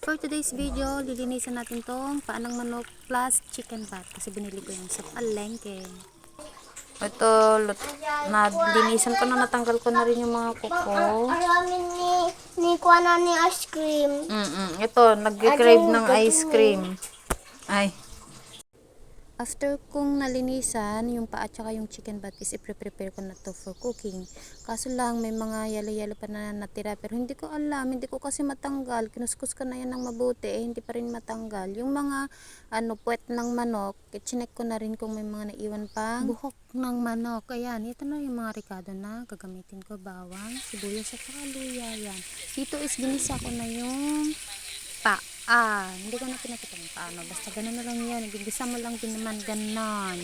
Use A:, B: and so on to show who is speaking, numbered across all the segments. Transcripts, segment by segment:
A: For today's video, lilinisan natin tong paanang manok plus chicken fat kasi binili ko yan sa palengke. Ito, linisan ko na, natanggal ko na rin yung mga kuko.
B: Aramin ni kuha na ni ice cream.
A: Ito, nag-crave ng ice cream. Ay. After kong nalinisan, yung paa at saka yung chicken fat is i-prepare ko na to for cooking. Kaso lang, may mga yalo-yalo pa na natira. Pero hindi ko alam, hindi ko kasi matanggal. Kinuskus ko na yan ng mabuti, hindi pa rin matanggal. Yung mga puwet ng manok, chinek ko na rin kung may mga naiwan pang buhok ng manok. Ayan, ito na yung mga ricado na gagamitin ko. Bawang, sibuyas at saka luya. Yan. Dito is ginisa ko na yung hindi ko na pinakita kung paano. Basta ganun na lang yan. Gigisa mo lang din naman ganon.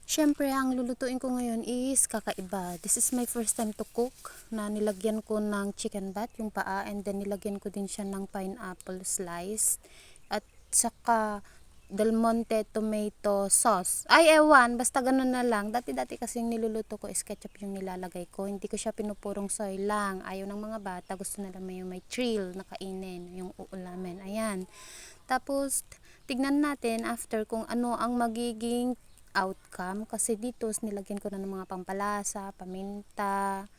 A: Siyempre, ang lulutuin ko ngayon is kakaiba. This is my first time to cook na nilagyan ko ng chicken fat, yung paa, and then nilagyan ko din siya ng pineapple slice. At saka Del Monte tomato sauce. Ay, ewan, basta ganun na lang. Dati-dati kasi yung niluluto ko is ketchup yung nilalagay ko. Hindi ko siya pinupurong soy lang. Ayaw ng mga bata, gusto nila may thrill na kainin, yung uulamin. Ayan. Tapos, tignan natin after kung ano ang magiging outcome. Kasi dito, nilagyan ko na ng mga pampalasa, paminta,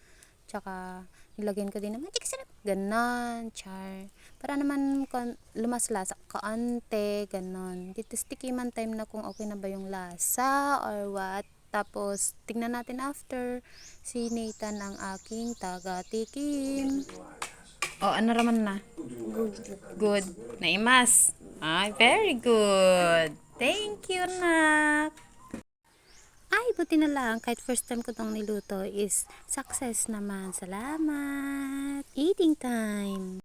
A: tsaka nilagyan ko din ng magic sarap. Ganon, char. Para naman lumaslas kaante, ganon. Dito tikiman time na kung okay na ba yung lasa or what. Tapos, tingnan natin after. Si Nathan ang aking taga-tikim. Ano raman na? Good. Naimas. Ay, very good. Thank you, nak. Ay, buti na lang. Kahit first time ko itong niluto is success naman. Salamat. Eating time.